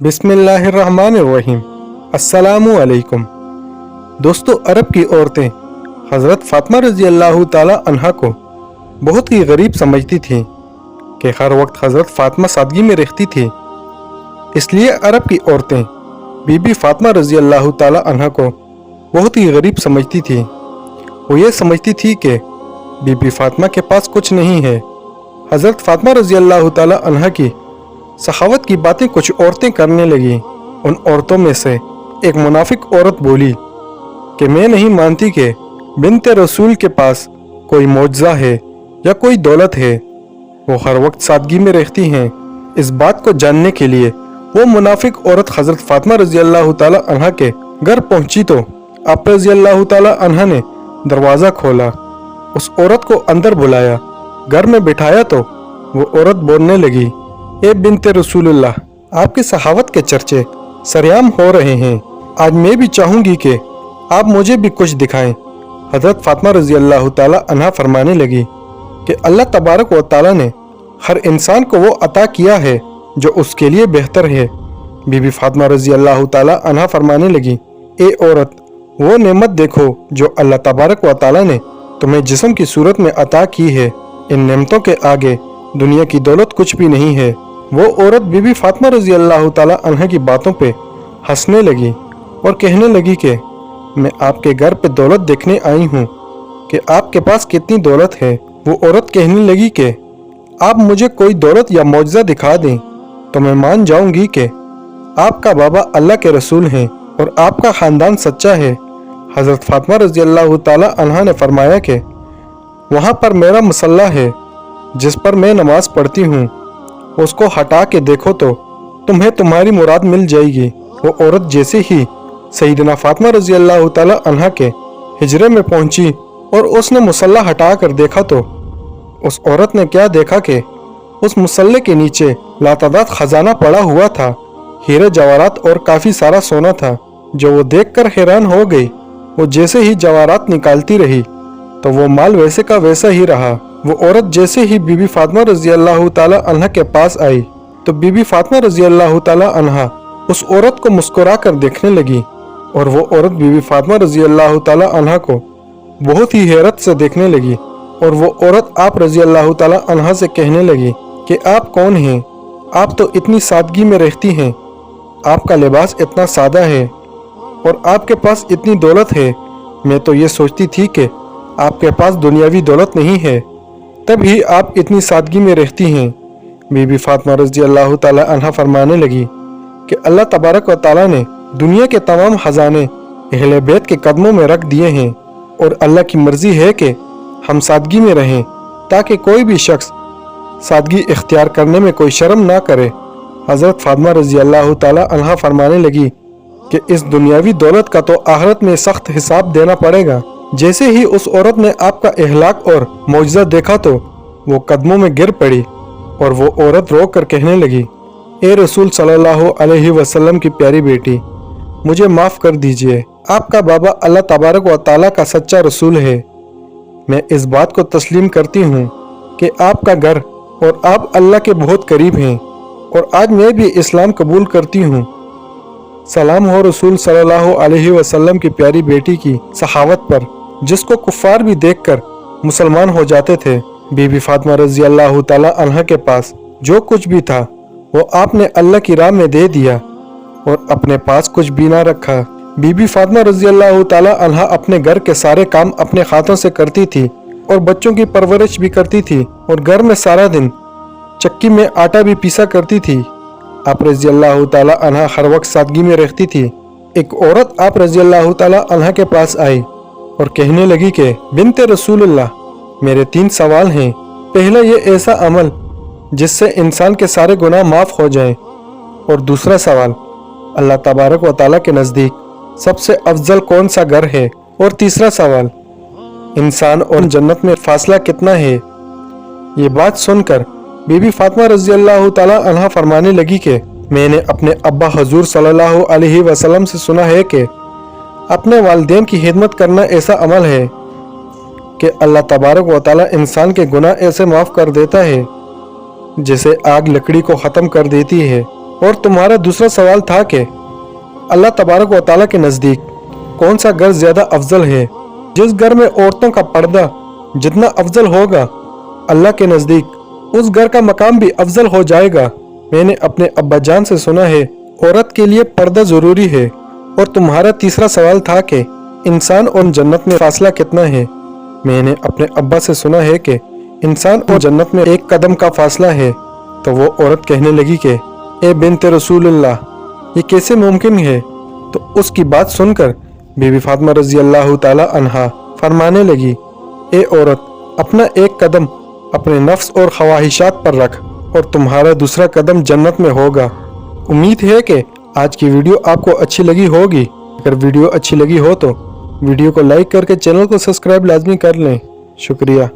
बिस्मिल्लाहिर्रहमानिर्रहीम। अस्सलामु अलैकुम। दोस्तों, अरब की औरतें हज़रत फ़ातिमा रज़ी अल्लाह ताला अन्हा को बहुत ही गरीब समझती थीं कि हर वक्त हज़रत फ़ातिमा सादगी में रहती थी। इसलिए अरब की औरतें बीबी फ़ातिमा रज़ी अल्लाह ताला अन्हा को बहुत ही गरीब समझती थी। वो ये समझती थी कि बीबी फ़ातिमा के पास कुछ नहीं है। हज़रत फ़ातिमा रज़ी अल्लाह ताला अन्हा की सखावत की बातें कुछ औरतें करने लगी। उन औरतों में से एक मुनाफिक औरत बोली कि मैं नहीं मानती कि बिन्ते रसूल के पास कोई मौजज़ा है या कोई दौलत है। वो हर वक्त सादगी में रहती हैं। इस बात को जानने के लिए वो मुनाफिक औरत हज़रत फ़ातिमा रज़ी अल्लाह ताला अन्हा के घर पहुंची तो आप रज़ी अल्लाह ताला अन्हा ने दरवाज़ा खोला, उस औरत को अंदर बुलाया, घर में बिठाया तो वो औरत बोलने लगी, ए बिन्ते रसूलुल्लाह, आपकी सहावत के चर्चे सरेआम हो रहे हैं। आज मैं भी चाहूँगी कि आप मुझे भी कुछ दिखाएं। हज़रत फ़ातिमा रज़ी अल्लाह ताला अन्हा फरमाने लगी कि अल्लाह तबारक व ताला ने हर इंसान को वो अता किया है जो उसके लिए बेहतर है। बीबी फ़ातिमा रज़ी अल्लाह ताला अन्हा फरमाने लगी, ए औरत, वो नेमत देखो जो अल्लाह तबारक व ताला ने तुम्हें जिस्म की सूरत में अता की है। इन नेमतों के आगे दुनिया की दौलत कुछ भी नहीं है। वो औरत बीबी फ़ातिमा रज़ी अल्लाह ताला अन्हा की बातों पे हंसने लगी और कहने लगी कि मैं आपके घर पे दौलत देखने आई हूँ कि आपके पास कितनी दौलत है। वो औरत कहने लगी कि आप मुझे कोई दौलत या मौजज़ा दिखा दें तो मैं मान जाऊंगी कि आपका बाबा अल्लाह के रसूल हैं और आपका ख़ानदान सच्चा है। हज़रत फ़ातिमा रज़ी अल्लाह ताला अन्हा ने फरमाया कि वहाँ पर मेरा मुसल्ला है जिस पर मैं नमाज पढ़ती हूँ, उसको हटा के देखो तो तुम्हें तुम्हारी मुराद मिल जाएगी। वो औरत जैसे ही सईदना फ़ातिमा रज़ी अल्लाह ताला अन्हा के हिजरे में पहुंची और उसने मुसल्ला हटा कर देखा तो उस औरत ने क्या देखा कि उस मुसल्ले के नीचे लातादाद खजाना पड़ा हुआ था। हीरे जवाहरात और काफ़ी सारा सोना था जो वो देखकर हैरान हो गई। वो जैसे ही जवाहरात निकालती रही तो वो माल वैसे का वैसा ही रहा। वो औरत जैसे ही बीबी फ़ातिमा रज़ी अल्लाह ताला अन्हा के पास आई तो बीबी फ़ातिमा रज़ी अल्लाह ताला अन्हा उस औरत को मुस्कुरा कर देखने लगी और वो औरत बीबी फ़ातिमा रज़ी अल्लाह ताला अन्हा को बहुत ही हैरत से देखने लगी। और वो औरत आप रज़ी अल्लाह ताला अन्हा से कहने लगी कि आप कौन हैं? आप तो इतनी सादगी में रहती हैं, आपका लिबास इतना सादा है और आपके पास इतनी दौलत है। मैं तो ये सोचती थी कि आपके पास दुनियावी दौलत नहीं है, तभी आप इतनी सादगी में रहती हैं। बीबी फ़ातिमा रज़ी अल्लाह ताला अन्हा फरमाने लगी कि अल्लाह तबारक व ताला ने दुनिया के तमाम खजाने अहले बैत के कदमों में रख दिए हैं और अल्लाह की मर्ज़ी है कि हम सादगी में रहें ताकि कोई भी शख्स सादगी इख्तियार करने में कोई शर्म ना करे। हज़रत फ़ातिमा रज़ी अल्लाह ताला अन्हा फरमाने लगी कि इस दुनियावी दौलत का तो आखिरत में सख्त हिसाब देना पड़ेगा। जैसे ही उस औरत ने आपका इहलाक और मौजज़ा देखा तो वो कदमों में गिर पड़ी और वो औरत रो कर कहने लगी, ए रसूल सल्लल्लाहु अलैहि वसल्लम की प्यारी बेटी, मुझे माफ़ कर दीजिए। आपका बाबा अल्लाह तबारक व ताला का सच्चा रसूल है। मैं इस बात को तस्लीम करती हूँ कि आपका घर और आप अल्लाह के बहुत करीब हैं और आज मैं भी इस्लाम कबूल करती हूँ। सलाम हो रसूल सल्लल्लाहु अलैहि वसल्लम की प्यारी बेटी की सखावत पर जिसको कुफ़ार भी देखकर मुसलमान हो जाते थे। बीबी फ़ातिमा रज़ी अल्लाह ताला अन्हा के पास जो कुछ भी था वो आपने अल्लाह की राह में दे दिया और अपने पास कुछ भी ना रखा। बीबी फ़ातिमा रज़ी अल्लाह ताला अन्हा अपने घर के सारे काम अपने हाथों से करती थी और बच्चों की परवरिश भी करती थी और घर में सारा दिन चक्की में आटा भी पीसा करती थी। आप रज़ी अल्लाह ताला अन्हा हर वक्त सादगी में रहती थी। एक औरत आप रज़ी अल्लाह ताला अन्हा के पास आई और कहने लगी कि बिन्ते रसूलुल्लाह, मेरे 3 सवाल हैं। पहला, ये ऐसा अमल जिससे इंसान के सारे गुनाह माफ़ हो जाएं, और दूसरा सवाल, अल्लाह तबारक व ताला के नज़दीक सबसे अफजल कौन सा घर है, और तीसरा सवाल, इंसान और जन्नत में फासला कितना है। ये बात सुनकर बीबी फ़ातिमा रज़ी अल्लाह ताला अन्हा फरमाने लगी कि मैंने अपने अब्बा हजूर सल्लल्लाहु अलैहि वसल्लम से सुना है कि अपने वालिदैन की खिदमत करना ऐसा अमल है कि अल्लाह तबारक व ताला इंसान के गुनाह ऐसे माफ़ कर देता है जैसे आग लकड़ी को ख़त्म कर देती है। और तुम्हारा दूसरा सवाल था कि अल्लाह तबारक व तआला के नज़दीक कौन सा घर ज़्यादा अफजल है। जिस घर में औरतों का पर्दा जितना अफजल होगा, अल्लाह के नज़दीक उस घर का मकाम भी अफजल हो जाएगा। मैंने अपने अब्बा जान से सुना है औरत के लिए पर्दा ज़रूरी है। और तुम्हारा तीसरा सवाल था कि इंसान और जन्नत में फासला कितना है। मैंने अपने अब्बा से सुना है कि इंसान और जन्नत में एक कदम का फासला है। तो वो औरत कहने लगी कि ए बिन्ते रसूलुल्लाह, ये कैसे मुमकिन है। तो उसकी बात सुनकर बीबी फातिमा रजी अल्लाह ताला अन्हा फरमाने लगी, ए औरत, अपना एक कदम अपने नफ्स और ख्वाहिशात पर रख और तुम्हारा दूसरा कदम जन्नत में होगा। उम्मीद है कि आज की वीडियो आपको अच्छी लगी होगी। अगर वीडियो अच्छी लगी हो तो वीडियो को लाइक करके चैनल को सब्सक्राइब लाजमी कर लें। शुक्रिया।